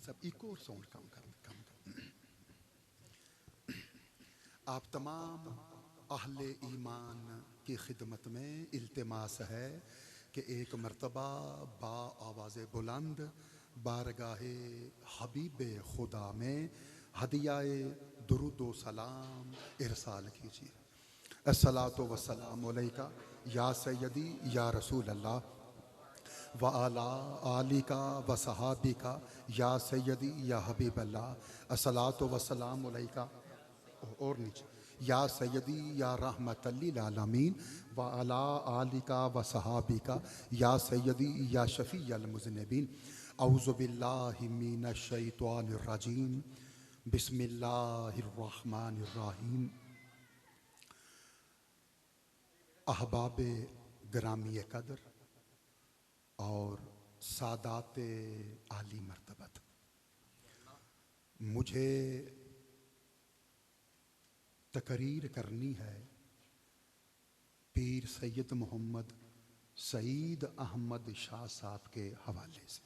सब एक और साउंड कम कर। आप तमाम अहले ईमान की खिदमत में इल्तिमास है कि एक मर्तबा बा आवाज़ बुलंद बारगाहे हबीब खुदा में हदियाए दुरूद व सलाम इरसाल कीजिए। अस्सलातु वस्सलामु अलैका या सय्यदी या रसूल अल्लाह व आला आलिका व सहाबिका या सय्यदी या हबीब अल्लाह। अस्सलातु वस्सलामु अलैका और नीचे या सय्यदी या रहमतल लिल आलमीन व अला आलिका व सहाबिका या सय्यदी या शफ़ीअल मुज़निबीन। औज़ु बिल्लाहि मिनश शैतानिर रजीम बिस्मिल्लाहिर रहमानिर रहीम। अहबाब ग्रामी कदर और सादात आली मर्तबत, मुझे तकरीर करनी है पीर सैयद मोहम्मद सईद अहमद शाह साहब के हवाले से।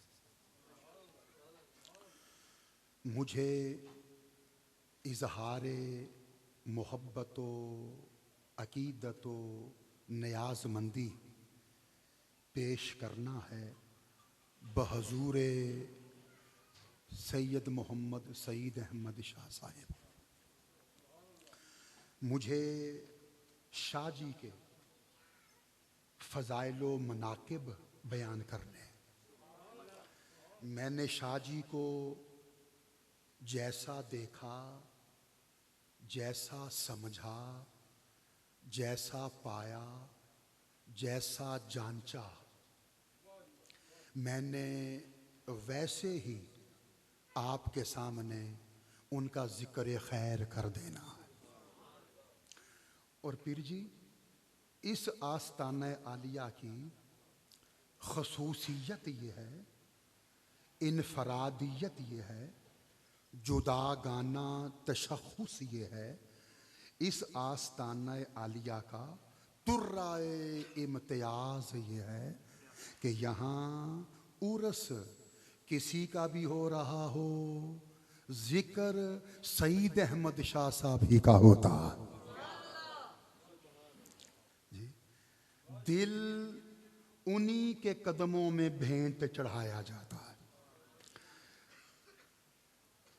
मुझे इजहार मोहब्बत व अकीदत व नियाज़मंदी पेश करना है बहजूर सैयद मोहम्मद सईद अहमद शाह साहब। मुझे शाह जी के फ़ज़ाइल व मनाक़िब बयान करने। मैंने शाह जी को जैसा देखा, जैसा समझा, जैसा पाया, जैसा जांचा, मैंने वैसे ही आपके सामने उनका ज़िक्र खैर कर देना है। और पीर जी, इस आस्ताना आलिया की खसूसियत ये है, इनफरादियत ये है, जुदागाना तशख़्ख़ुस ये है, इस आस्ताना आलिया का तुर्राए इम्तियाज़ ये है कि यहाँ उर्स किसी का भी हो रहा हो, ज़िक्र सईद अहमद शाह साहब ही का होता है। दिल उन्हीं के कदमों में भेंट चढ़ाया जाता है,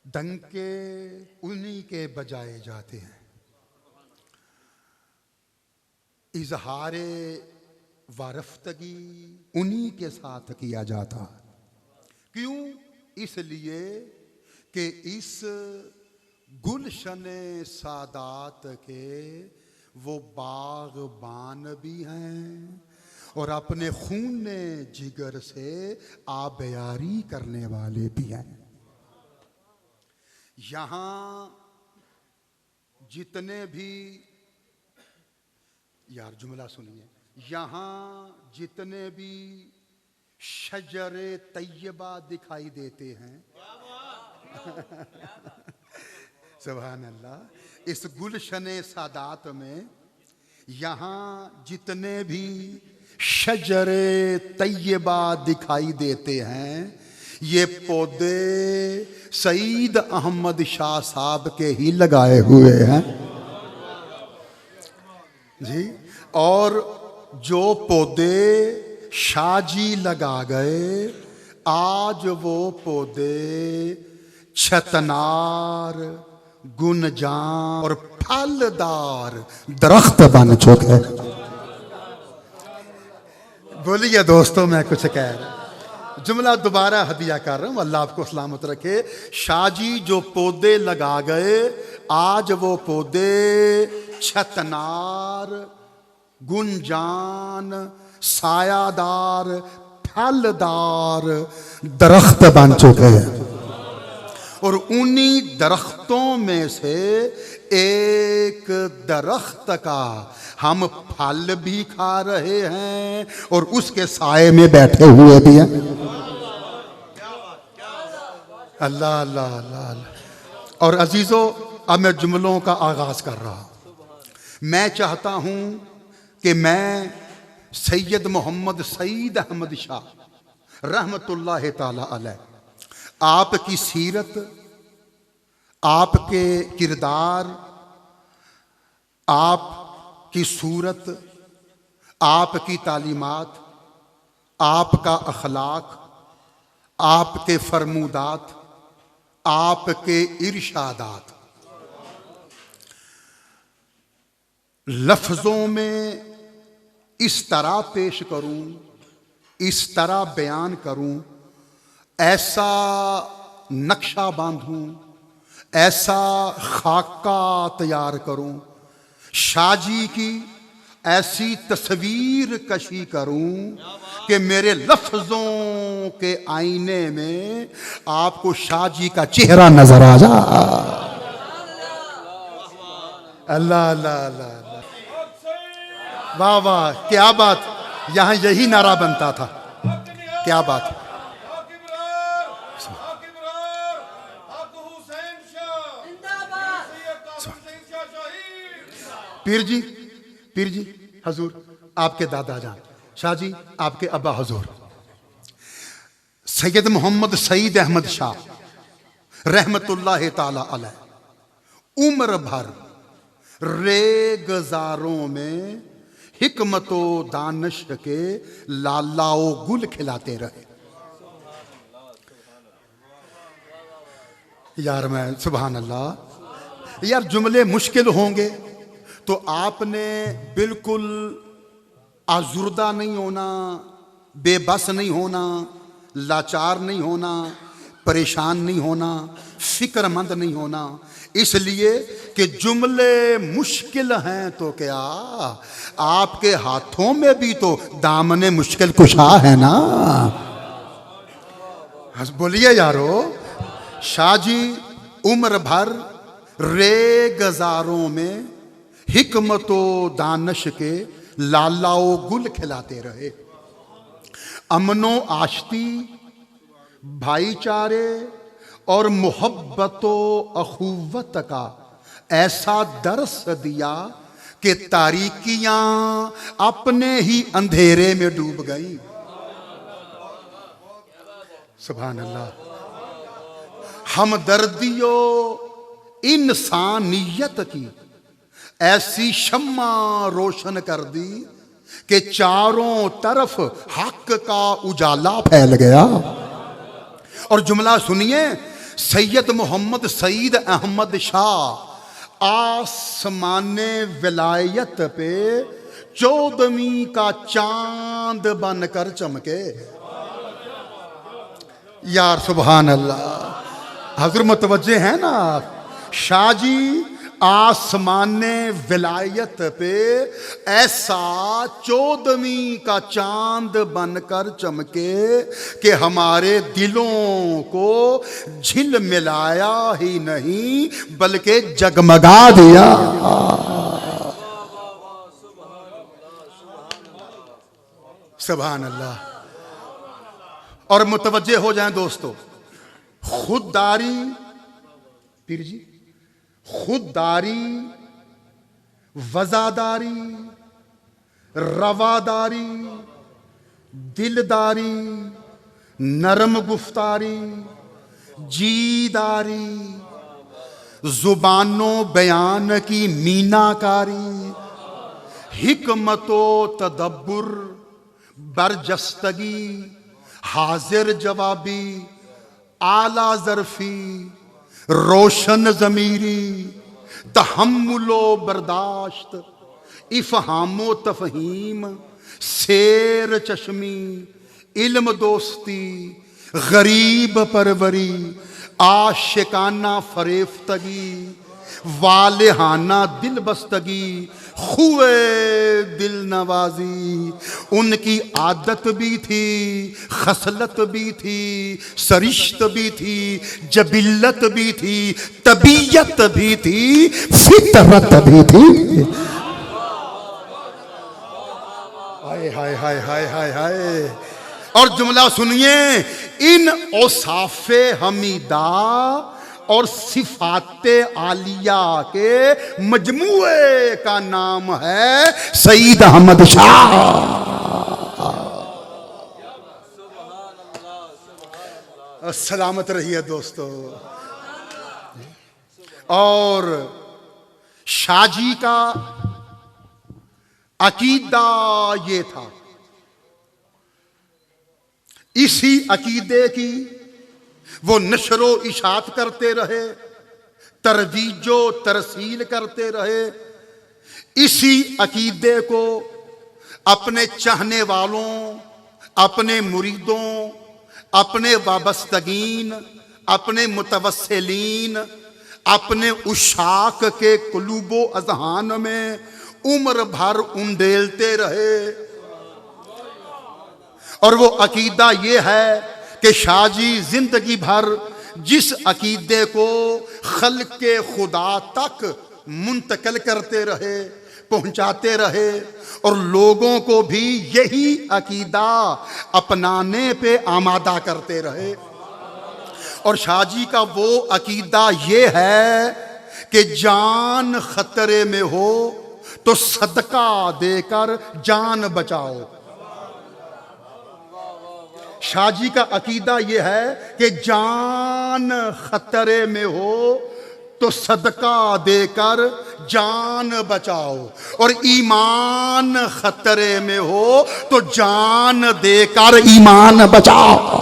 डंके उन्हीं के बजाए जाते हैं, इजहारे वारफ्तगी उन्हीं के साथ किया जाता है। क्यों? इसलिए कि इस गुलशन सादात के वो बागबान भी हैं और अपने खून जिगर से आबयारी करने वाले भी हैं। यहाँ जितने भी, यार जुमला सुनिए, यहाँ जितने भी शजरे तैयबा दिखाई देते हैं सुभान अल्लाह, इस गुलशने सादात में यहाँ जितने भी शजरे तैयबा दिखाई देते हैं, ये पौधे सईद अहमद शाह साहब के ही लगाए हुए हैं जी। और जो पौधे शाह जी लगा गए, आज वो पौधे छतनार, गुनजान और फलदार दरख्त बन चुके। बोलिए दोस्तों, मैं कुछ कह रहा हूं, जुमला दोबारा हदिया कर रहा हूं, अल्लाह आपको सलामत रखे। शाह जी जो पौधे लगा गए, आज वो पौधे छतनार, गुंजान, सायादार, फलदार दरख्त बन चुके हैं। और उन्हीं दरख्तों में से एक दरख्त का हम फल भी खा रहे हैं और उसके साए में बैठे हुए भी हैं। अल्लाह अल्लाह अल्लाह। और अजीजों, अब मैं जुमलों का आगाज कर रहा हूं। मैं चाहता हूं कि मैं सैयद मोहम्मद सईद अहमद शाह रहमतुल्लाह ताला अलैह आपकी सीरत, आपके किरदार, आपकी सूरत, आपकी तालीमात, आपका अखलाक, आपके फरमूदात, आपके इरशादात लफ्ज़ों में इस तरह पेश करूं, इस तरह बयान करूं, ऐसा नक्शा बांधूं, ऐसा खाका तैयार करूं, शाजी की ऐसी तस्वीर कशी करूं कि मेरे लफ्ज़ों के आईने में आपको शाजी का चेहरा नजर आ जा। अल्लाह अल्लाह अल्लाह, वाह वाह, क्या बात। यहां यही नारा बनता था। क्या बात। पीर जी, पीर जी हजूर, आपके दादा जान शाह जी, आपके अब्बा हजूर सैयद मोहम्मद सईद अहमद शाह रहमतुल्लाह ताला अलैह उम्र भर रेगजारों में हिकमतो दानिश के लालाओ गुल खिलाते रहे। यार मैं सुभान अल्लाह, यार जुमले मुश्किल होंगे तो आपने बिल्कुल आजुर्दा नहीं होना, बेबस नहीं होना, लाचार नहीं होना, परेशान नहीं होना, फिक्रमंद नहीं होना, इसलिए कि जुमले मुश्किल हैं तो क्या, आपके हाथों में भी तो दामने मुश्किल कुशा है ना। बोलिए यारो। शाह जी उम्र भर रेगजारों में हिकमतो दानिश के लालाओ गुल खिलाते रहे। अमनो आश्ती, भाईचारे और मोहब्बतो अखुवत का ऐसा दर्स दिया कि तारीकियां अपने ही अंधेरे में डूब गई। सुभान अल्लाह। हमदर्दियों इंसानियत की ऐसी शम्मा रोशन कर दी कि चारों तरफ हक का उजाला फैल गया। और जुमला सुनिए, सैयद मोहम्मद सईद अहमद शाह आसमाने विलायत पे 14वीं का चांद बनकर चमके। यार सुभान अल्लाह, हजूर मुतवज्जे हैं ना आप। शाह जी आसमाने विलायत पे ऐसा 14वीं का चांद बनकर चमके कि हमारे दिलों को झिलमिलाया ही नहीं बल्कि जगमगा दिया। सुभान अल्लाह। और मुतवज्जे हो जाएं दोस्तों, खुददारी, पीर जी, खुददारी, वजादारी, रवादारी, दिलदारी, नरम गुफ्तारी, जीदारी, जुबानों बयान की मीनाकारी, हिकमतो तदब्बुर, बरजस्तगी, हाजिर जवाबी, आला ज़र्फी, रोशन ज़मीरी, तहम्मुलो बर्दाश्त, इफ़हामो तफ़हीम, शेर चश्मी, इल्म दोस्ती, गरीब परवरी, आशिकाना फरेफ्तगी, वालिहाना दिल बस्तगी, खुए दिल नवाजी। उनकी आदत भी थी, खसलत भी थी, सरिश्त भी थी, जबिल्लत भी थी, तबीयत भी थी, फितरत भी थी। हाय हाय हाय हाय हाय हाय। और जुमला सुनिए, इन औसाफे हमीदा और सिफाते आलिया के मजमुए का नाम है सईद अहमद शाह। सलामत रहिए दोस्तों। और शाहजी का अकीदा ये था, इसी अकीदे की वो नशरो इशात करते रहे, तरवीजो तरसील करते रहे। इसी अकीदे को अपने चाहने वालों, अपने मुरीदों, अपने वाबस्तगीन, अपने मुतवस्सिलीन, अपने उशाक के कुलूबो अज़हान में उम्र भर उंडेलते रहे। और वो अकीदा ये है कि शाहजी जिंदगी भर जिस अकीदे को खल्क के खुदा तक मुंतकिल करते रहे, पहुंचाते रहे, और लोगों को भी यही अकीदा अपनाने पे आमादा करते रहे। और शाहजी का वो अकीदा ये है कि जान खतरे में हो तो सदका देकर जान बचाओ। शाहजी का अकीदा यह है कि जान खतरे में हो तो सदका देकर जान बचाओ, और ईमान खतरे में हो तो जान देकर ईमान बचाओ।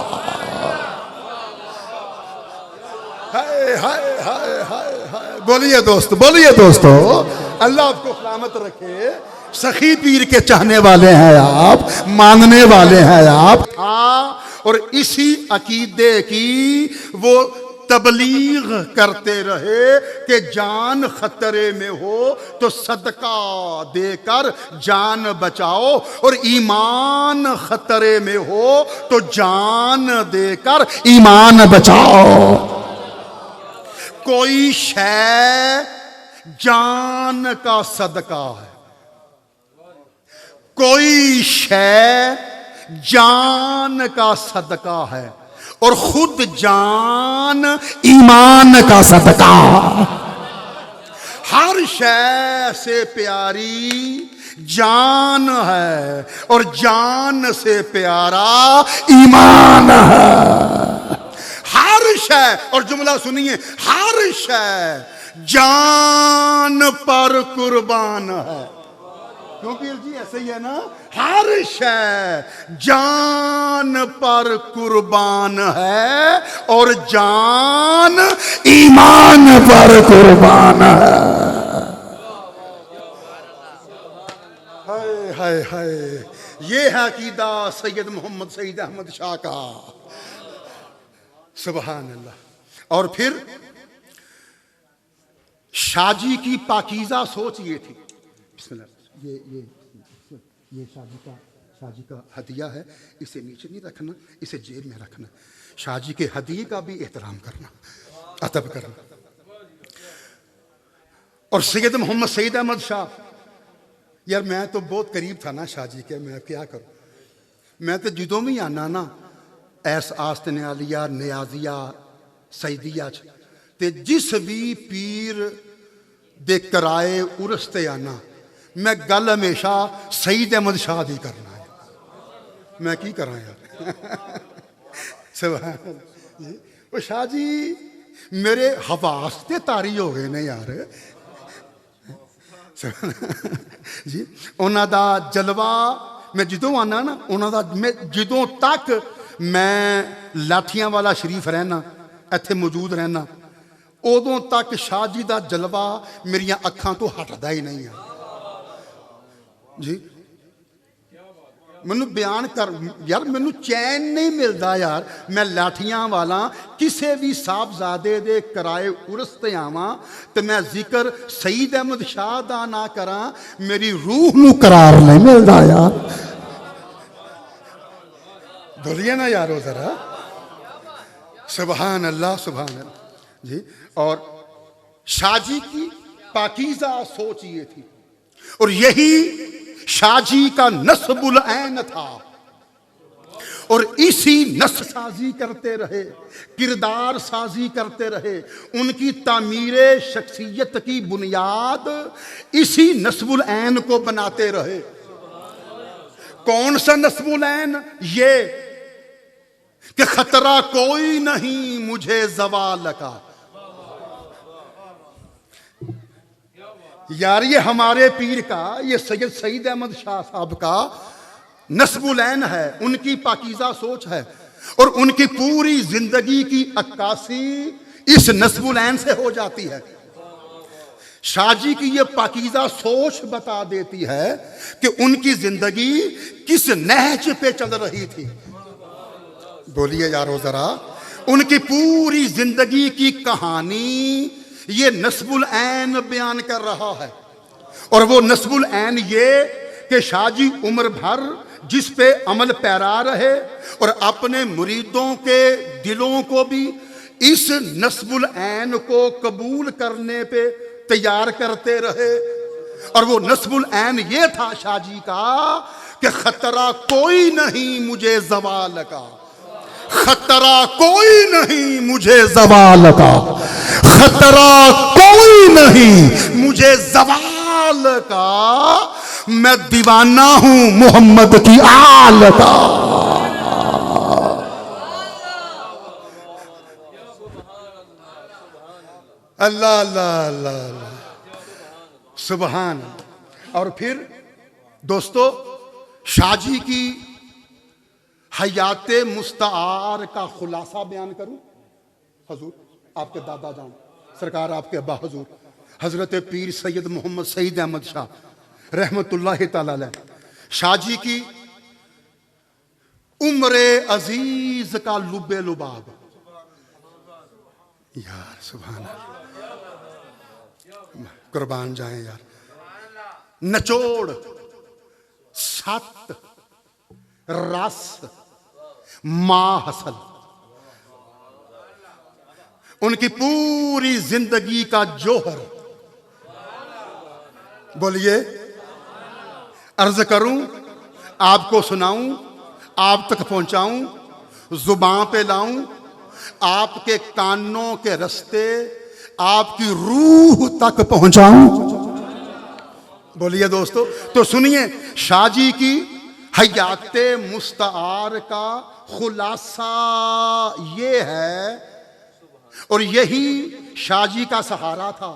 हाय हाय हाय हाय हाय, बोलिए दोस्त, बोलिए दोस्तों। अल्लाह आपको सलामत रखे। सखी पीर के चाहने वाले हैं आप, मानने वाले हैं आप। और इसी अकीदे की वो तबलीग करते रहे कि जान खतरे में हो तो सदका देकर जान बचाओ, और ईमान खतरे में हो तो जान देकर ईमान बचाओ। कोई शय जान का सदका है, कोई शय जान का सदका है, और खुद जान ईमान का सदका। हर शय से प्यारी जान है, और जान से प्यारा ईमान है। हर शय, और जुमला सुनिए, हर शय जान पर कुर्बान है। क्योंकि जी ऐसे ही है ना, हर शय जान पर कुर्बान है, और जान ईमान पर कुर्बान है। हाय हाय हाय, ये है अकीदा सैयद मोहम्मद सईद अहमद शाह का। सुभान अल्लाह। और फिर शाहजी की पाकीज़ा सोच ये थी। बिस्मिल्लाह। ये शाहजी का हदिया है, इसे नीचे नहीं रखना, इसे जेब में रखना। शाहजी के हदिये का भी एहतराम करना, अदब करना। और सैयद मोहम्मद सईद अहमद शाह, यार मैं तो बहुत करीब था ना शाहजी के, मैं क्या करूं। मैं तो जदों भी आना ना ऐस आस्त न्यालिया नियाजिया सईदिया ते जिस भी पीर दे कराए उरस ते आना, मैं गल हमेशा सईद अहमद शाह दी करना है। मैं की करा यार। वो शाह जी मेरे हवास ते तारी हो गए ने यार जी। उन्हां दा जलवा मैं जदों आना ना, उन्हां दा मैं जदों तक मैं लाठियां वाला शरीफ रहना, इत्थे मौजूद रहना, उदों तक शाह जी दा जलवा मेरियां अखां तो हटदा ही नहीं है जी। मैनू बयान कर यार, मैनू चैन नहीं मिलता यार। मैं लाठियां वाला किसी भी साहबजादे दे कराए उरस ते आवां ते मैं जिक्र सईद अहमद शाह दा ना करा, मेरी रूह नू करार नहीं मिलता यार। बोलिए ना यारो जरा, सुभान अल्लाह सुभान अल्लाह जी। और शाहजी की पाकीज़ा सोच ये थी, और यही शाहजी का नस्बुल ऐन था। और इसी नस्ब साजी करते रहे, किरदार साजी करते रहे। उनकी तामीरे शख्सियत की बुनियाद इसी नस्बुल ऐन को बनाते रहे। कौन सा नस्बुल ऐन? ये कि खतरा कोई नहीं मुझे ज़वाल का। यार ये हमारे पीर का, ये सैयद सईद अहमद शाह साहब का नस्बुलैन है, उनकी पाकीज़ा सोच है और उनकी पूरी जिंदगी की अक्कासी इस नस्बुलैन से हो जाती है। शाह जी की ये पाकीज़ा सोच बता देती है कि उनकी जिंदगी किस नहज पे चल रही थी। बोलिए यारो जरा, उनकी पूरी जिंदगी की कहानी ये नस्बुल ऐन बयान कर रहा है। और वो नस्बुल ऐन ये कि शाह जी उम्र भर जिस पे अमल पैरा रहे और अपने मुरीदों के दिलों को भी इस नस्बुल ऐन को कबूल करने पे तैयार करते रहे। और वो नस्बुल ऐन ये था शाह जी का कि खतरा कोई नहीं मुझे ज़वाल का, खतरा कोई नहीं मुझे ज़वाल का, खतरा कोई नहीं मुझे ज़वाल का, मैं दीवाना हूं मोहम्मद की आल का। अल्लाह अल्लाह अल्लाह अल्लाह सुबहान। और फिर दोस्तों, शाह जी की हयाते मुस्तार का खुलासा बयान करूं। हजूर आपके दादा जान सरकार, आपके अब्बा हजूर हजरत पीर सैयद मोहम्मद सईद अहमद शाह रहमतुल्लाह तआला अलैह, शाह जी की उम्र अजीज का लुबे लुबाब। यार सुभान अल्लाह, कुर्बान जाएं यार। नचोड़, सत, रस, माहसल, उनकी पूरी जिंदगी का जोहर। बोलिए, अर्ज करूं, आपको सुनाऊं, आप तक पहुंचाऊं, जुबान पे लाऊं, आपके कानों के रास्ते आपकी रूह तक पहुंचाऊं। बोलिए दोस्तों, तो सुनिए शाह जी की हयाते मुस्तार का खुलासा ये है, और यही शाह जी का सहारा था।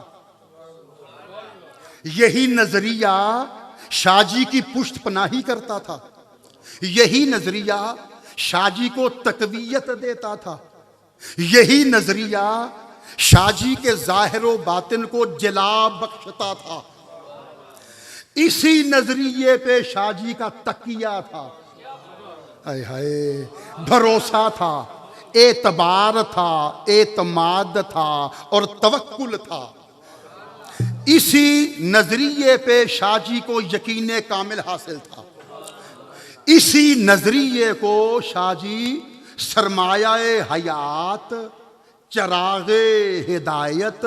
यही नजरिया शाह जी की पुष्ट पनाही करता था। यही नजरिया शाह जी को तकवीयत देता था। यही नजरिया शाह जी के जाहिर व बातिन को जला बख्शता था। इसी नजरिए पे शाह जी का तकिया था, हाय हाय, भरोसा था, एतबार था, एतमाद था और तवक्कुल था। इसी नजरिए पे शाह जी को यकीन कामिल हासिल था। इसी नजरिए को शाह जी सरमायाए हयात, चरागे हिदायत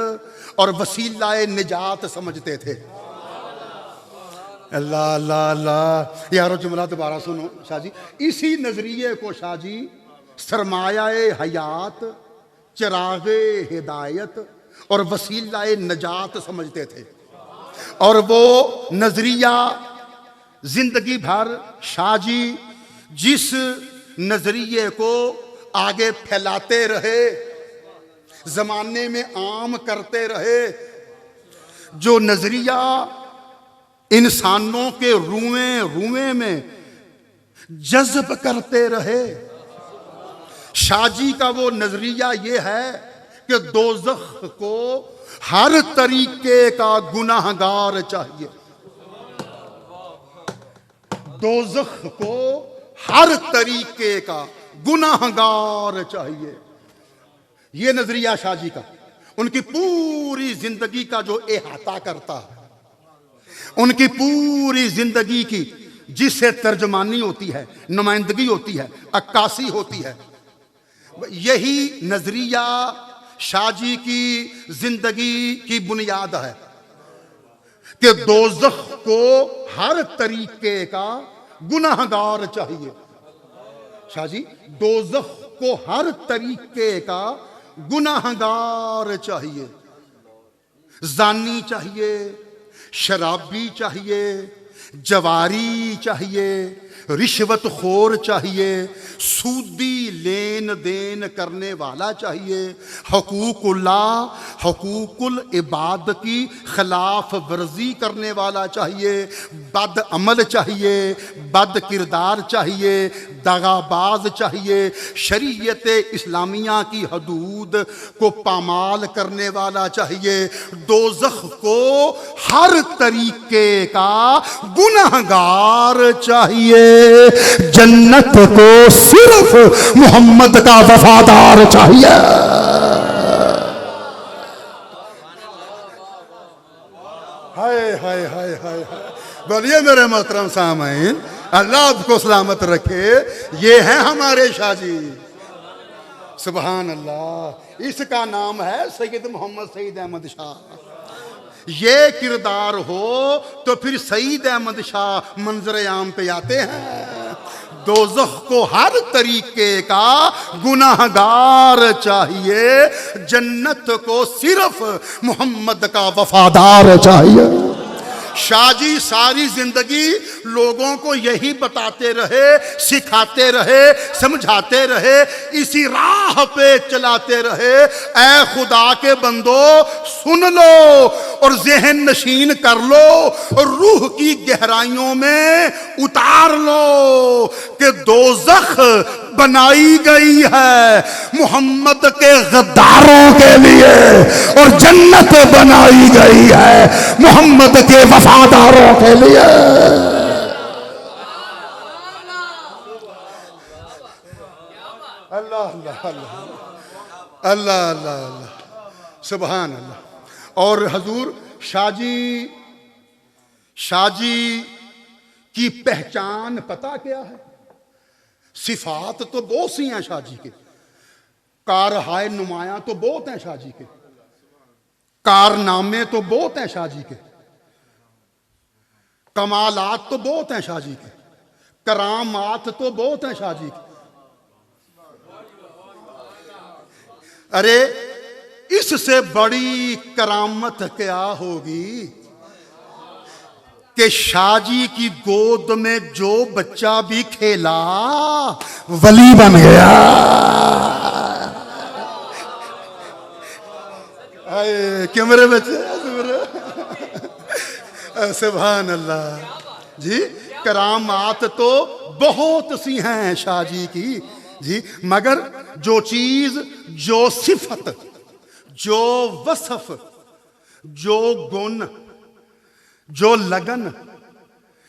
और वसीलाए निजात समझते थे। अल्लाह अल्लाह अल्लाह। यारो जुमला दोबारा सुनो शाह जी। इसी नजरिए को शाह जी सरमायाए हयात, चरागे हिदायत और वसीलाए नजात समझते थे। और वो नजरिया जिंदगी भर शाह जी जिस नजरिए को आगे फैलाते रहे, जमाने में आम करते रहे, जो नजरिया इंसानों के रुएं रुएं में जज्ब करते रहे, शाह जी का वो नजरिया ये है कि दोज़ख को हर तरीके का गुनाहगार चाहिए। दोज़ख को हर तरीके का गुनाहगार चाहिए। ये नजरिया शाह जी का उनकी पूरी जिंदगी का जो इहाता करता है, उनकी पूरी जिंदगी की जिससे तर्जमानी होती है, नुमाइंदगी होती है, अक्कासी होती है, यही नजरिया शाह जी की जिंदगी की बुनियाद है कि दोज़ख को हर तरीके का गुनाहगार चाहिए। शाह जी, दोज़ख को हर तरीके का गुनाहगार चाहिए। जानी चाहिए, शराबी चाहिए, जवारी चाहिए, रिश्वत खोर चाहिए, सूदी लेन देन करने वाला चाहिए, हकूकुल्लाह हकूकुल इबाद की खिलाफ वर्जी करने वाला चाहिए, बद अमल चाहिए, बद किरदार चाहिए, दगाबाज चाहिए, शरीयत इस्लामिया की हदूद को पामाल करने वाला चाहिए, दोज़ख को हर तरीके का गुनहगार चाहिए, जन्नत को सिर्फ मोहम्मद का वफादार चाहिए। हाय हाय हाय हाय बोलिए मेरे मोहतरम सामईन, अल्लाह आपको सलामत रखे। ये हैं हमारे शाह जी, सुभान अल्लाह। इसका नाम है सैयद मोहम्मद सईद अहमद शाह। ये किरदार हो तो फिर सईद अहमद शाह मंजर आम पे आते हैं। दोज़ख को हर तरीके का गुनाहगार चाहिए, जन्नत को सिर्फ मोहम्मद का वफादार चाहिए। शाहजी सारी जिंदगी लोगों को यही बताते रहे, सिखाते रहे, समझाते रहे, इसी राह पे चलाते रहे। ऐ खुदा के बंदो सुन लो और ज़हन नशीन कर लो और रूह की गहराइयों में उतार लो कि दोज़ख बनाई गई है मोहम्मद के गद्दारों के लिए और जन्नत बनाई गई है मोहम्मद के वफादारों के लिए। अल्लाह अल्लाह अल्लाह अल्लाह अल्लाह सुभान अल्लाह। और हजूर शाहजी की पहचान पता क्या है? सिफात तो बहुत सी हैं शाहजी के, कारहाय नुमाया तो बहुत हैं शाहजी के, कारनामे तो बहुत हैं शाहजी के, कमालात तो बहुत हैं शाहजी के, करामात तो बहुत हैं शाहजी के। अरे इससे बड़ी करामत क्या होगी कि शाहजी की गोद में जो बच्चा भी खेला वली बन गया। क्यों मेरे बच्चे, सुभान अल्लाह जी। करामात तो बहुत सी हैं शाहजी की जी, मगर जो चीज, जो सिफत, जो वसफ, जो गुण, जो लगन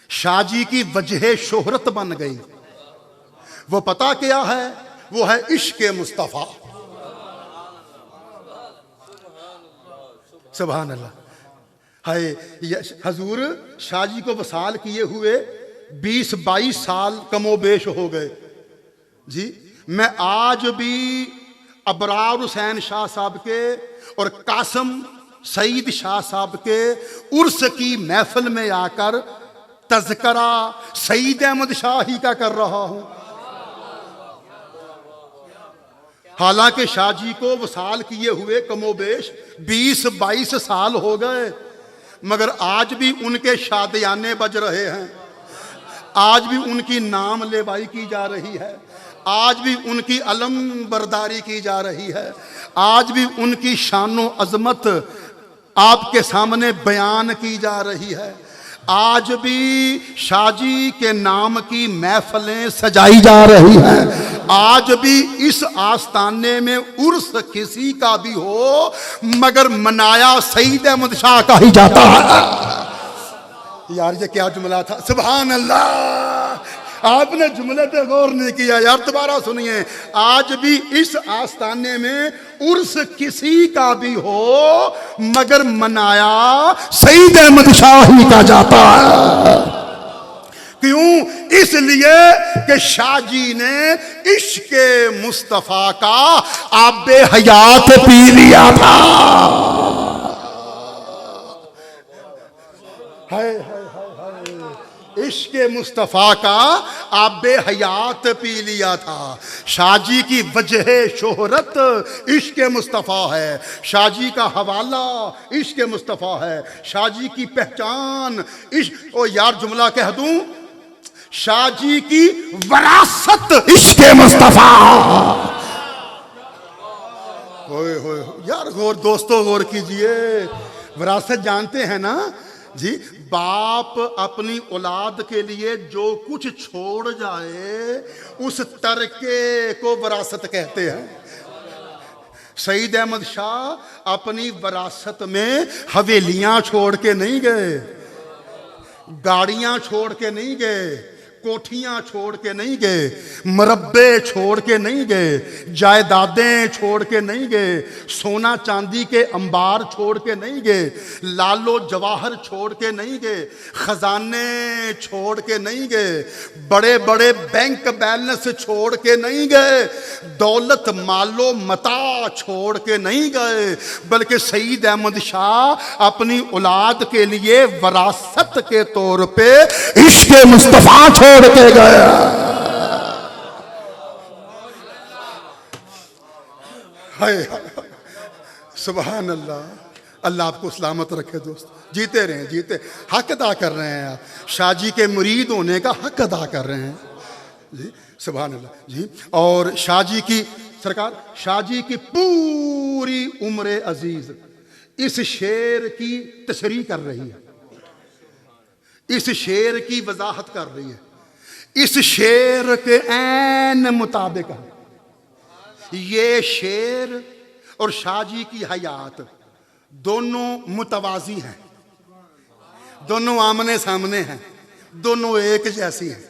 शाहजी की वजह शोहरत बन गई, वो पता क्या है? वो है इश्क मुस्तफ़ा। सुभान अल्लाह। हाय हजूर शाहजी को वसाल किए हुए 20-22 साल कमोबेश हो गए जी। मैं आज भी अबरार हुसैन शाह साहब के और कासम सईद शाह साहब के उर्स की महफिल में आकर तज़करा सईद अहमद शाह ही का कर रहा हूं। हालांकि शाहजी को वसाल किए हुए कमोबेश 20-22 साल हो गए, मगर आज भी उनके शादियाने बज रहे हैं, आज भी उनकी नाम लेवाई की जा रही है, आज भी उनकी अलम बरदारी की जा रही है, आज भी उनकी शानो अजमत आपके सामने बयान की जा रही है, आज भी शाहजी के नाम की महफिलें सजाई जा रही हैं। आज भी इस आस्ताने में उर्स किसी का भी हो मगर मनाया सईद अहमद शाह का ही जाता है। यार ये क्या जुमला था, सुभान अल्लाह। आपने जुमले पे गौर नहीं किया यार, दोबारा सुनिए। आज भी इस आस्ताने में उर्स किसी का भी हो मगर मनाया सईद अहमद शाह ही का जाता है। क्यों? इसलिए कि शाहजी ने इश्क मुस्तफा का आबे हयात पी लिया था। हाय हाय हाय, इश्क मुस्तफा का आबे हयात पी लिया था। शाहजी की वजह शोहरत इश्क मुस्तफा है, शाहजी का हवाला इश्क मुस्तफा है, शाहजी की पहचान इश्क। ओ यार जुमला कह दूं, शाहजी की वरासत इश्क़े मुस्तफा। ओए होए यार, गौर दोस्तों गौर कीजिए। विरासत जानते हैं ना जी, बाप अपनी औलाद के लिए जो कुछ छोड़ जाए उस तरके को विरासत कहते हैं। सईद अहमद शाह अपनी विरासत में हवेलियां छोड़ के नहीं गए, गाड़ियां छोड़ के नहीं गए, कोठियां छोड़ के नहीं गए, मरब्बे छोड़ के नहीं गए, जायदादें छोड़ के नहीं गए, सोना चांदी के अंबार छोड़ के नहीं गए, लालो जवाहर छोड़ के नहीं गए, खजाने छोड़ के नहीं गए, बड़े बड़े बैंक बैलेंस छोड़ के नहीं गए, दौलत मालो मता छोड़ के नहीं गए, बल्कि सईद अहमद शाह अपनी औलाद के लिए वरासत के तौर पे इश्क़ मुस्तफा छोड़ के गया। हाय सुभान अल्लाह। अल्लाह आपको सलामत रखे दोस्त, जीते रहें, जीते। हक अदा कर रहे हैं आप, शाहजी के मुरीद होने का हक अदा कर रहे हैं जी। सुभान अल्लाह जी। और शाहजी की सरकार, शाहजी की पूरी उम्र अजीज इस शेर की तशरीह कर रही है, इस शेर की वजाहत कर रही है, इस शेर के ऐन मुताबिक ये शेर और शाहजी की हयात दोनों मुतवाजी हैं, दोनों आमने सामने हैं, दोनों एक जैसी हैं।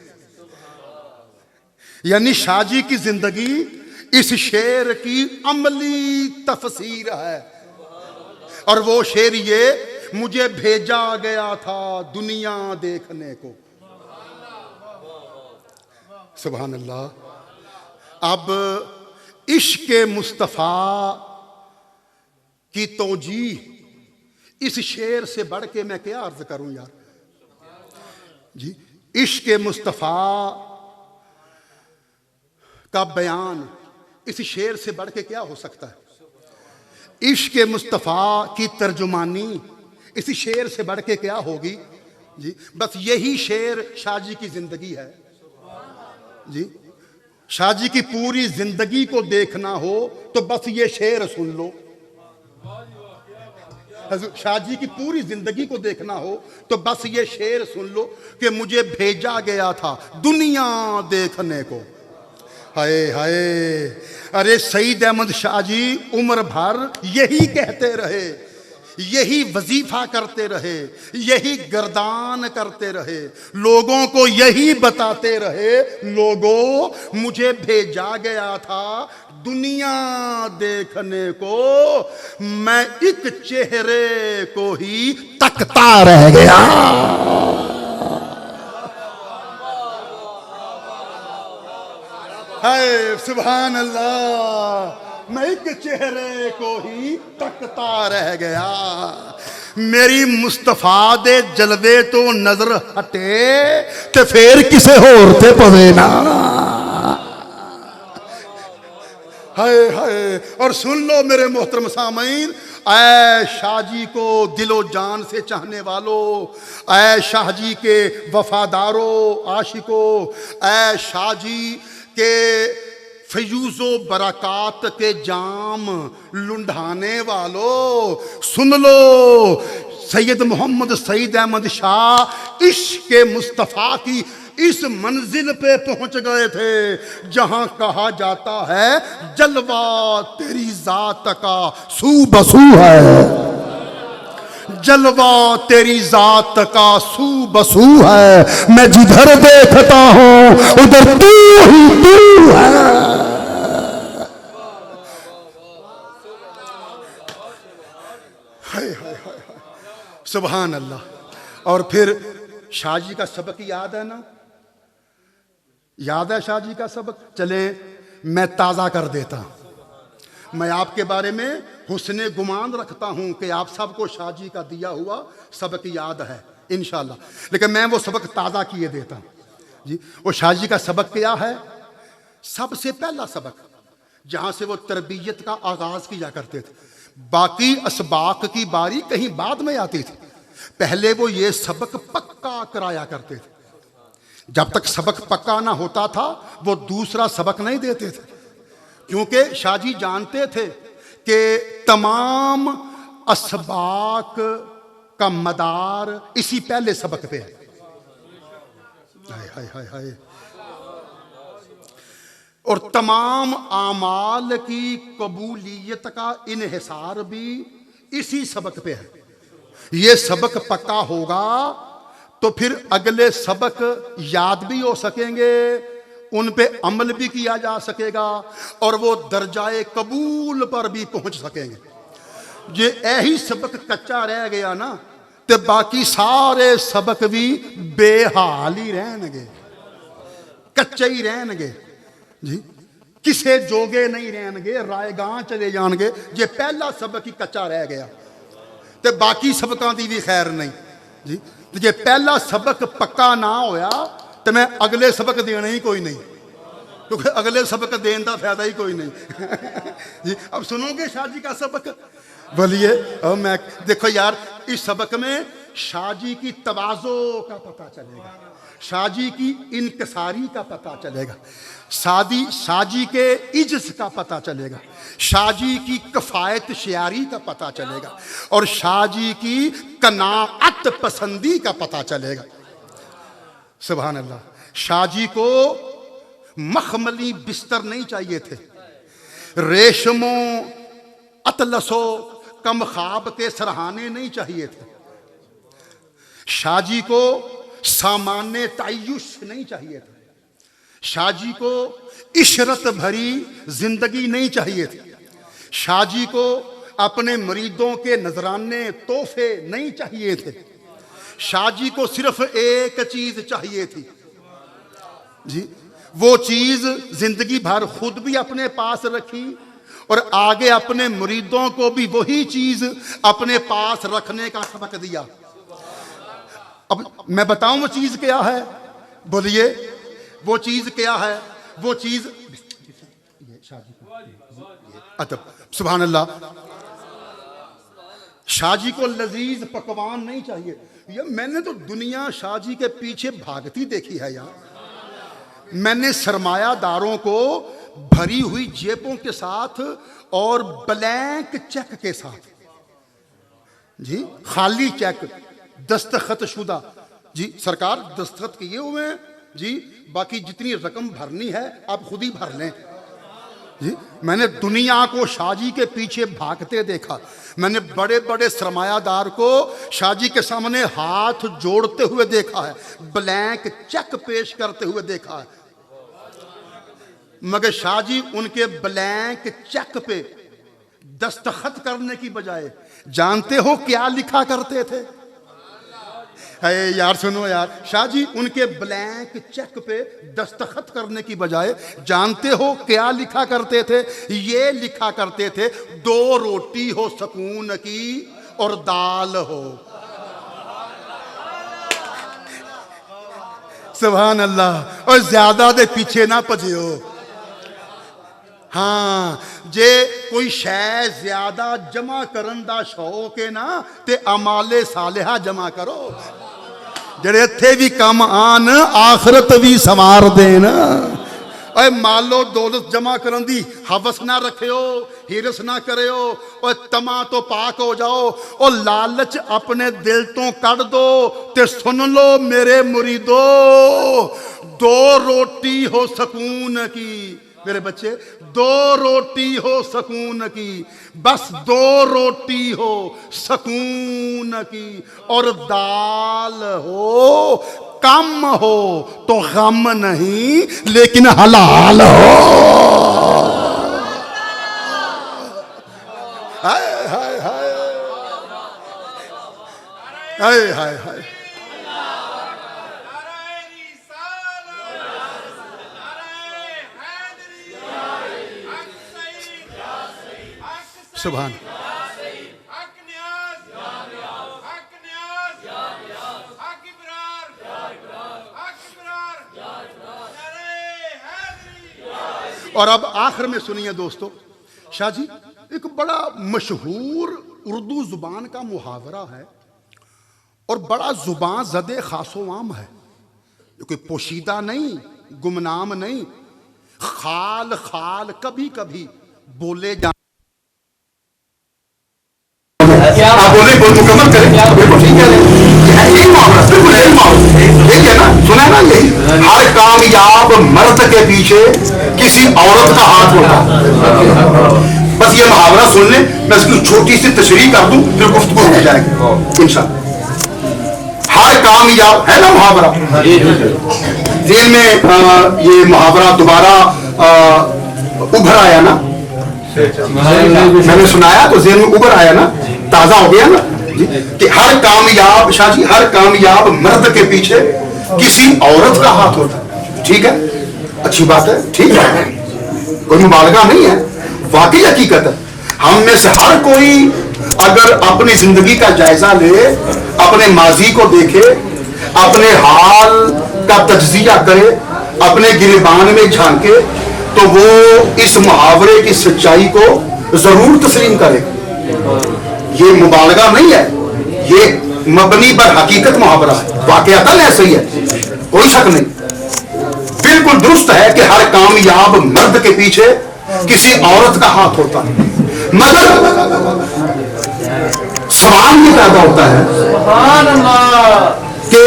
यानी शाहजी की जिंदगी इस शेर की अमली तफसीर है। और वो शेर ये, मुझे भेजा गया था दुनिया देखने को। सुभान अल्लाह। अब इश्क़े मुस्तफ़ा की तौजीह इस शेर से बढ़ के मैं क्या अर्ज करूं यार जी। इश्क़े मुस्तफ़ा का बयान इस शेर से बढ़ के क्या हो सकता है? इश्क़ मुस्तफ़ा की तर्जुमानी इस शेर से बढ़ के क्या होगी जी। बस यही शेर शाहजी की जिंदगी है जी। शाहजी की पूरी जिंदगी को देखना हो तो बस ये शेर सुन लो। शाहजी की पूरी जिंदगी को देखना हो तो बस ये शेर सुन लो कि मुझे भेजा गया था दुनिया देखने को। हाय हाय। अरे सईद अहमद शाहजी उम्र भर यही कहते रहे, यही वजीफा करते रहे, यही गर्दान करते रहे, लोगों को यही बताते रहे, लोगों मुझे भेजा गया था दुनिया देखने को, मैं एक चेहरे को ही तकता रह गया। हाय सुभान अल्लाह। मैं एक चेहरे को ही तकता रह गया। मेरी मुस्तफा दे जलवे तो नजर हटे ते फिर किसे होर ते पवे ना। हाय हाय। और सुन लो मेरे मोहतरम सामीन, ऐ शाहजी को दिलो जान से चाहने वालों, ऐ शाहजी के वफादारों आशिकों, ऐ शाहजी के फयूज़ो बरक़ात के जाम लुंढाने वालों, सुन लो। सैयद मोहम्मद सईद अहमद शाह इश्क़ मुस्तफ़ा की इस मंजिल पे पहुंच गए थे जहां कहा जाता है जलवा तेरी जात का सू बसू है, जलवा तेरी जात का सू बसू है, मैं जिधर देखता हूं उधर तू ही तू है। हाय हाय हाय सुभान अल्लाह। और फिर शाहजी का सबक याद है ना, याद है शाहजी का सबक? चले मैं ताज़ा कर देता हूं। मैं आपके बारे में हुस्ने गुमान रखता हूं कि आप सबको शाहजी का दिया हुआ सबक याद है इंशाल्लाह, लेकिन मैं वो सबक ताज़ा किए देता हूं जी। वो शाहजी का सबक क्या है? सबसे पहला सबक जहां से वो तरबियत का आगाज किया करते थे, बाकी असबाक की बारी कहीं बाद में आती थी, पहले वो ये सबक पक्का कराया करते थे। जब तक सबक पक्का ना होता था वो दूसरा सबक नहीं देते थे, क्योंकि शाहजी जानते थे कि तमाम असबाक का मदार इसी पहले सबक पे है। हाय हाय हाय हाय। और तमाम आमाल की कबूलियत का इन्हिसार भी इसी सबक पे है। ये सबक पक्का होगा तो फिर अगले सबक याद भी हो सकेंगे, उन पे अमल भी किया जा सकेगा और वो दर्जाए कबूल पर भी पहुंच सकेंगे। जे यही सबक कच्चा रह गया ना तो बाकी सारे सबक भी बेहाल ही रहनगे, कच्चे ही रहनगे जी, किसे जोगे नहीं रहनगे, रायगां चले जाएंगे। जे पहला सबक ही कच्चा रह गया तो बाकी सबकों की भी खैर नहीं जी। जे पहला सबक पक्का ना होया तो मैं अगले सबक देना ही कोई नहीं, क्योंकि अगले सबक देने का फायदा ही कोई नहीं जी। अब सुनोगे शाह जी का सबक, बोलिए। अब मैं देखो यार, इस सबक में शाह जी की तवाज़ो का पता चलेगा, शाह जी की इनकसारी का पता चलेगा, शाह जी के इज्ज का पता चलेगा, शाह जी की कफ़ायत शियारी का पता चलेगा और शाह जी की कनाअत पसंदी का पता चलेगा। सुभान अल्लाह। शाह जी को मखमली बिस्तर नहीं चाहिए थे, रेशमो अतलसो कम ख्वाब के सरहाने नहीं चाहिए थे, शाह जी को सामान्य तायुश नहीं चाहिए था, शाह जी को इशरत भरी जिंदगी नहीं चाहिए थी, शाह जी को अपने मरीदों के नजराने तोहफे नहीं चाहिए थे, शाह जी को सिर्फ एक चीज चाहिए थी जी। वो चीज जिंदगी भर खुद भी अपने पास रखी और आगे अपने मुरीदों को भी वही चीज अपने पास रखने का सबक दिया। अब मैं बताऊं वो चीज क्या है, बोलिए वो चीज क्या है। वो चीज अदब। सुभान अल्लाह। शाह जी को लजीज पकवान नहीं चाहिए। ये मैंने तो दुनिया शाह जी के पीछे भागती देखी है यार। मैंने सरमायादारों को भरी हुई जेबों के साथ और ब्लैंक चेक के साथ जी, खाली चेक दस्तखत शुदा जी, सरकार दस्तखत किए हुए हैं जी, बाकी जितनी रकम भरनी है आप खुद ही भर लें जी। मैंने दुनिया को शाह जी के पीछे भागते देखा। मैंने बड़े बड़े सरमायादार को शाह जी के सामने हाथ जोड़ते हुए देखा है, ब्लैंक चेक पेश करते हुए देखा है, मगर शाह जी उनके ब्लैंक चेक पे दस्तखत करने की बजाय जानते हो क्या लिखा करते थे? अरे यार सुनो यार, शाह जी उनके ब्लैंक चेक पे दस्तखत करने की बजाय जानते हो क्या लिखा करते थे? ये लिखा करते थे, 2 रोटी हो सुकून की और दाल हो। सुभान अल्लाह। और ज्यादा दे पीछे ना भजियो। हाँ, जे कोई शै ज्यादा जमा करन दा शौक है ना ते अमाले सालिहा जमा करो, जेड़े इत्थे भी कम आन आखरत भी संवार देन। ओए मालो दौलत जमा करन दी हवस ना रखियो, हिरस ना करियो, और तमा तो पाक हो जाओ, और लालच अपने दिल तो कड़ दो ते सुन लो मेरे मुरीदो, 2 रोटी हो सुकून की मेरे बच्चे, 2 रोटी हो सुकून की, बस 2 रोटी हो सुकून की और दाल हो, कम हो तो गम नहीं लेकिन हलाल हो। हाय हाय हाय हाय हाय हाय। सुभान। और अब आखिर में सुनिए दोस्तों, शाह जी एक बड़ा मशहूर उर्दू जुबान का मुहावरा है और बड़ा जुबान ज़दे खासो आम है। ये कोई पोशीदा नहीं, गुमनाम नहीं। खाल खाल कभी कभी बोले जा, आप बोले बोल मुकम्मल करें, बिल्कुल ठीक है, यही मामला, बिल्कुल यही मामला, ठीक है ना, सुना है ना, यही हर कामयाब मर्द के पीछे किसी औरत का हाथ होता है। बस ये मुहावरा सुन ले, मैं इसकी छोटी सी तशरीह कर दूं, फिर गुफ्तगू हो जाएगी इंशाअल्लाह। हर कामयाब है ना मुहावरा, जेल में ये मुहावरा दोबारा उभर आया ना, मैंने सुनाया तो जेल में उभर आया ना, ताजा हो गया ना जी, कि हर कामयाब, शाह जी, हर कामयाब मर्द के पीछे किसी औरत का हाथ होता है। ठीक है, अच्छी बात है, ठीक है, कोई मुबालगा नहीं है, वाकई हकीकत है। हम में से हर कोई अगर अपनी जिंदगी का जायजा ले, अपने माजी को देखे, अपने हाल का तज्जिया करे, अपने गिरबान में झांके, तो वो इस मुहावरे की सच्चाई को जरूर तस्लीम करे। ये मुबालगा नहीं है, ये मबनी पर हकीकत मुहावरा है, वाकयातन ऐसे ही है, कोई शक नहीं। बिल्कुल दुरुस्त है कि हर कामयाब मर्द के पीछे किसी औरत का हाथ होता है, मगर सवाल ये पैदा होता है कि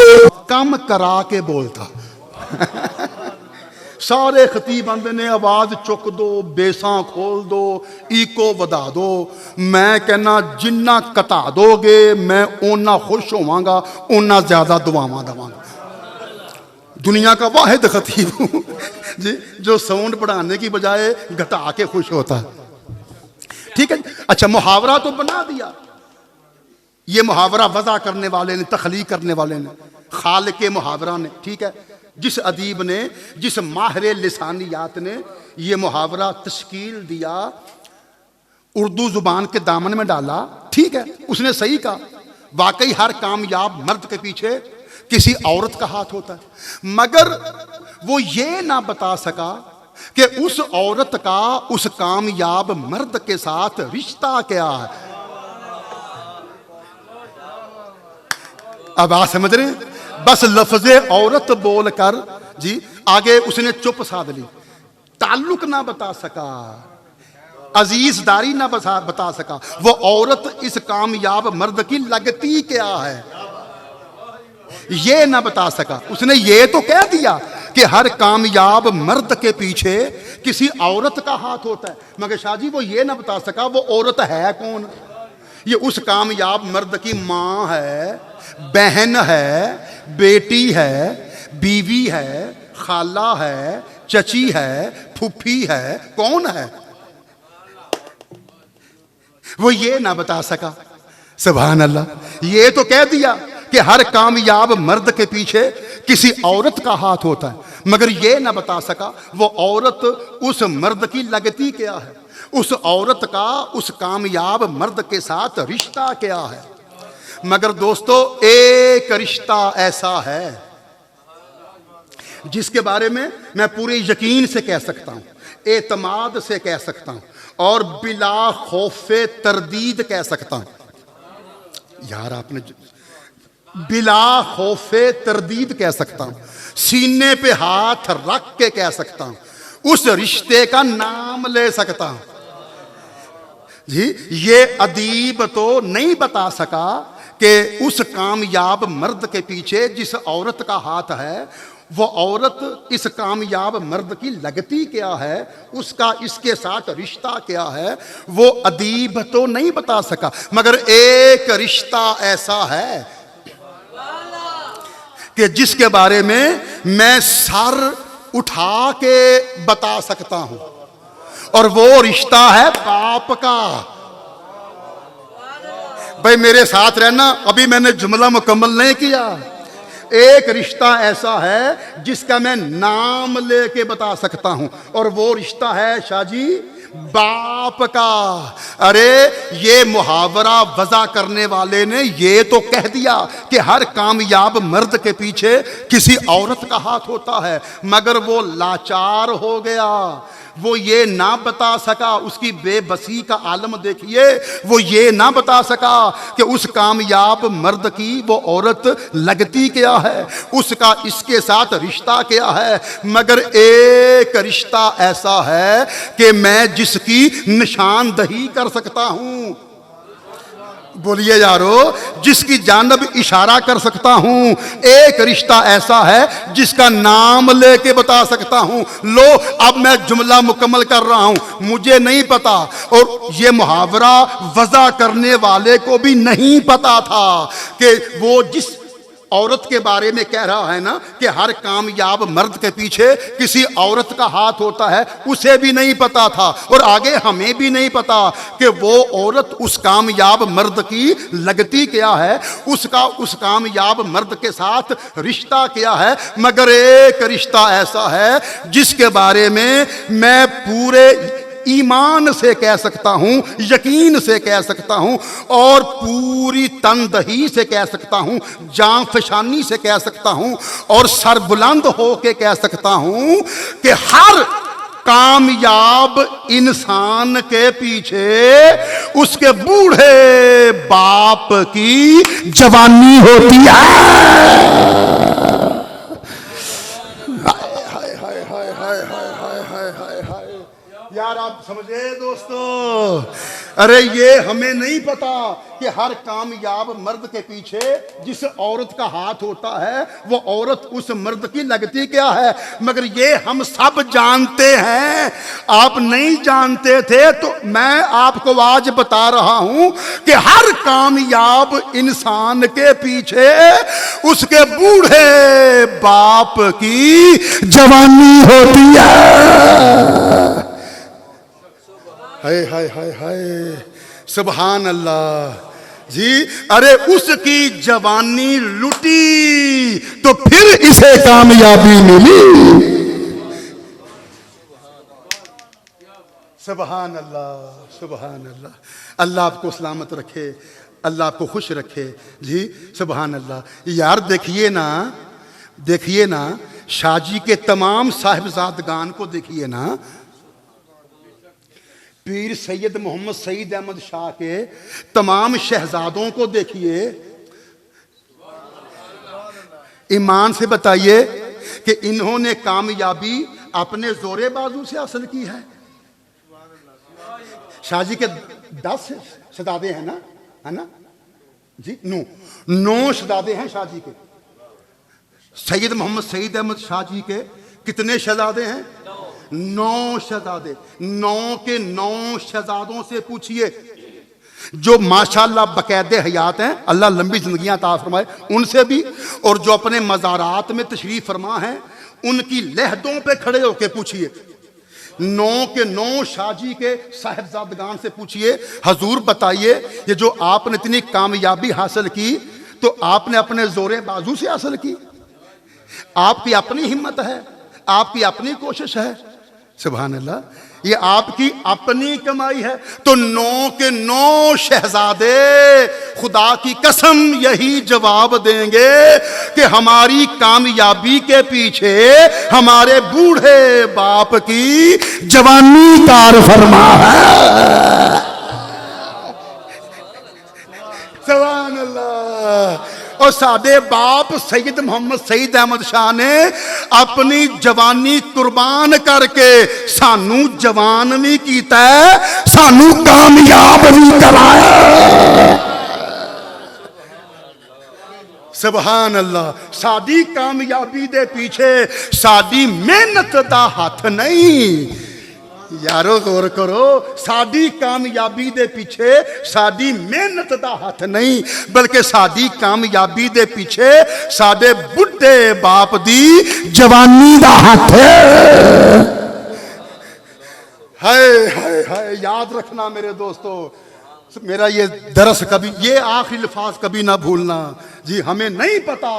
कम करा के बोलता। सारे खतीब आंदे ने आवाज चुक दो, बेसां खोल दो, ईको वधा दो। मैं कहना जिन्ना कटा दोगे मैं ओना खुश होवांगा, ओना ज्यादा दुआवां देवांगा। दुनिया का वाहिद खतीब हूं जी जो साउंड बढ़ाने की बजाय घटा के खुश होता है। ठीक है, अच्छा मुहावरा तो बना दिया, ये मुहावरा वज़ा करने वाले ने, तख्लीक करने वाले ने, खालिक मुहावरा ने, ठीक है, जिस अदीब ने, जिस माहिर लिसानियात ने ये मुहावरा तश्कील दिया, उर्दू जुबान के दामन में डाला, ठीक है, उसने सही कहा। वाकई हर कामयाब मर्द के पीछे किसी औरत का हाथ होता है, मगर वो ये ना बता सका कि उस औरत का उस कामयाब मर्द के साथ रिश्ता क्या है। अब आप समझ रहे हैं, बस लफ्ज़े औरत बोलकर जी आगे उसने चुप साध ली, ताल्लुक ना बता सका, अजीजदारी ना बता सका, वो औरत इस कामयाब मर्द की लगती क्या है ये ना बता सका। उसने ये तो कह दिया कि हर कामयाब मर्द के पीछे किसी औरत का हाथ होता है, मगर शाह जी वो ये ना बता सका वो औरत है कौन। ये उस कामयाब मर्द की माँ है, बहन है, बेटी है, बीवी है, खाला है, चची है, फुफी है, कौन है वो ये ना बता सका। सुभान अल्लाह, ये तो कह दिया कि हर कामयाब मर्द के पीछे किसी औरत का हाथ होता है, मगर ये ना बता सका वो औरत उस मर्द की लगती क्या है, उस औरत का उस कामयाब मर्द के साथ रिश्ता क्या है। मगर दोस्तों एक रिश्ता ऐसा है जिसके बारे में मैं पूरे यकीन से कह सकता हूं, एतमाद से कह सकता हूं और बिला खौफे तरदीद कह सकता हूं। यार आपने बिला खौफे तरदीद कह सकता हूं, सीने पे हाथ रख के कह सकता हूं, उस रिश्ते का नाम ले सकता हूं जी। ये अदीब तो नहीं बता सका कि उस कामयाब मर्द के पीछे जिस औरत का हाथ है वो औरत इस कामयाब मर्द की लगती क्या है, उसका इसके साथ रिश्ता क्या है, वो अदीब तो नहीं बता सका। मगर एक रिश्ता ऐसा है कि जिसके बारे में मैं सर उठा के बता सकता हूं, और वो रिश्ता है बाप का। भाई मेरे साथ रहना, अभी मैंने जुमला मुकम्मल नहीं किया। एक रिश्ता ऐसा है जिसका मैं नाम लेके बता सकता हूं, और वो रिश्ता है शाह जी बाप का। अरे ये मुहावरा वज़ा करने वाले ने ये तो कह दिया कि हर कामयाब मर्द के पीछे किसी औरत का हाथ होता है, मगर वो लाचार हो गया, वो ये ना बता सका, उसकी बेबसी का आलम देखिए, वो ये ना बता सका कि उस कामयाब मर्द की वो औरत लगती क्या है, उसका इसके साथ रिश्ता क्या है। मगर एक रिश्ता ऐसा है कि मैं जिसकी निशानदही कर सकता हूं, बोलिए यारो, जिसकी जानब इशारा कर सकता हूं। एक रिश्ता ऐसा है जिसका नाम लेके बता सकता हूं। लो अब मैं जुमला मुकम्मल कर रहा हूं। मुझे नहीं पता, और ये मुहावरा वज़ा करने वाले को भी नहीं पता था कि वो जिस औरत के बारे में कह रहा है ना कि हर कामयाब मर्द के पीछे किसी औरत का हाथ होता है, उसे भी नहीं पता था, और आगे हमें भी नहीं पता कि वो औरत उस कामयाब मर्द की लगती क्या है, उसका उस कामयाब मर्द के साथ रिश्ता क्या है। मगर एक रिश्ता ऐसा है जिसके बारे में मैं पूरे ईमान से कह सकता हूं, यकीन से कह सकता हूं, और पूरी तनदही से कह सकता हूं, जान फशानी से कह सकता हूं, और सरबुलंद हो के कह सकता हूं कि हर कामयाब इंसान के पीछे उसके बूढ़े बाप की जवानी होती है। यार आप समझे दोस्तों, अरे ये हमें नहीं पता कि हर कामयाब मर्द के पीछे जिस औरत का हाथ होता है वो औरत उस मर्द की लगती क्या है। मगर ये हम सब जानते हैं, आप नहीं जानते थे तो मैं आपको आज बता रहा हूं कि हर कामयाब इंसान के पीछे उसके बूढ़े बाप की जवानी होती है। हाय हाय हाय हाय, सुभान अल्लाह जी। अरे उसकी जवानी लुटी तो फिर इसे कामयाबी मिली। सुभान अल्लाह, सुभान अल्लाह। अल्लाह आपको सलामत रखे, अल्लाह आपको खुश रखे जी। सुभान अल्लाह। यार देखिए ना, देखिए ना, शाहजी के तमाम साहिबजादगान को देखिए ना, पीर सैयद मोहम्मद सईद अहमद शाह के तमाम शहजादों को देखिए। ईमान से बताइए कि इन्होंने कामयाबी अपने जोरे बाजू से हासिल की है। शाहजी के 10 शहजादे हैं ना, है ना जी, 9 शहजादे हैं शाहजी के। सैयद मोहम्मद सईद अहमद शाह जी के कितने शहजादे हैं? 9 शहजादे। 9 के 9 शहजादों से पूछिए जो माशाल्लाह बकायदे हयात हैं, अल्लाह लंबी जिंदगियां अता फरमाए उनसे भी, और जो अपने मज़ारात में तशरीफ फरमा हैं उनकी लहदों पे खड़े होके पूछिए। 9 के 9 शाहजी के साहिबजादगान से पूछिए, हजूर बताइए ये जो आपने इतनी कामयाबी हासिल की तो आपने अपने जोरे बाजू से हासिल की? आपकी अपनी हिम्मत है, आपकी अपनी कोशिश है? सुभान अल्लाह, ये आपकी अपनी कमाई है। तो 9 के 9 शहजादे खुदा की कसम यही जवाब देंगे कि हमारी कामयाबी के पीछे हमारे बूढ़े बाप की जवानी कार फरमा है। सुभान अल्लाह। और सादे बाप सैयद मोहम्मद सईद अहमद शाह ने अपनी जवानी कुर्बान करके सानू जवान भी कीता है, सानू कामयाब भी कराया। सुभान अल्लाह। साडी कामयाबी दे पीछे साडी मेहनत दा हाथ नहीं। यारो गौर करो, साडी कामयाबी दे पीछे साडी मेहनत दा हाथ नहीं, बल्कि साडी कामयाबी दे पीछे साडे बुढ़े बाप दी जवानी दा हाथ है। हाय हाय हाय, याद रखना मेरे दोस्तों, मेरा ये दरस कभी, ये आखिरी अल्फाज कभी ना भूलना जी। हमें नहीं पता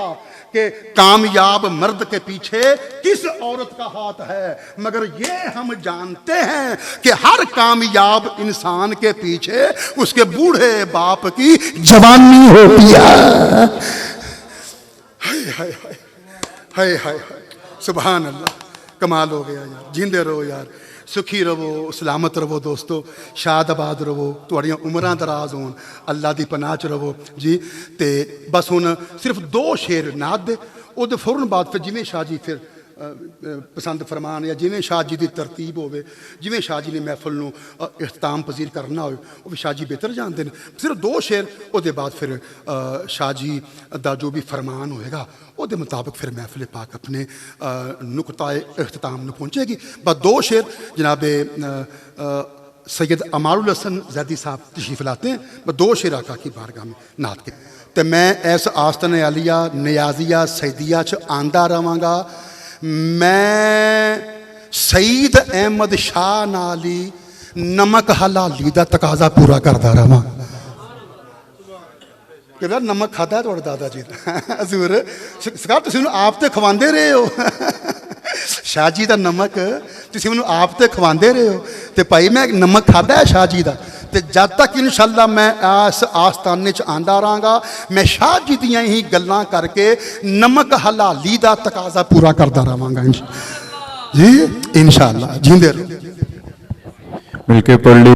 कि कामयाब मर्द के पीछे किस औरत का हाथ है, मगर ये हम जानते हैं कि हर कामयाब इंसान के पीछे उसके बूढ़े बाप की जवानी होती है। हाय हाय हाय हाय हाय हाय, सुभान अल्लाह, कमाल हो गया यार। जिंदे रहो यार, सुखी रवो, सलामत रवो दोस्तों, शादाबाद रवो, तुहाड़ियां उमरां दराज होन, अल्लाह दी पनाह च रवो जी। ते बस हुण सिर्फ 2 शेर नात दे, उहदे फौरन बाद फिर जिवें शाह जी फिर पसंद फरमान या जिवें शाह जी की तरतीब होवे, जिवें शाह जी ने महफिल नूं इख्तिताम पजीर करना हो, वो शाह जी बेहतर जानते हैं। सिर्फ 2 शेर, उसके बाद फिर शाह जी का जो भी फरमान होएगा उसके मुताबिक फिर महफिल पाक अपने नुकताए इख्तिताम में पहुँचेगी। बस 2 शेर जनाब सैयद अमारुल हसन जैदी साहब तशरीफ लाते हैं, बस 2 शेर आका की बारगाह में नात के। तो मैं इस आस्तन आलिया नियाजिया सैदिया च आंदा रवांगा। मैं सईद अहमद शाह नाली नमक हलाली का तकाजा पूरा करता रहा। कहता नमक खाता है थोड़े दादा जी हजूर सरकार तुम आप तो खवाते रहे हो शाह जी का नमक तुम मैं आप तो खवाते रहे हो, तो भाई मैं नमक खादा है शाह जी का। तो जब तक इंशाअल्लाह मैं इस आस्थाने च आंदा रहांगा, मैं शाह जी दियां ही गल्लां करके नमक हलाली का तकाजा पूरा करता रहांगा जी इंशाअल्लाह। जींदे रहो। मिलके पढ़ ली।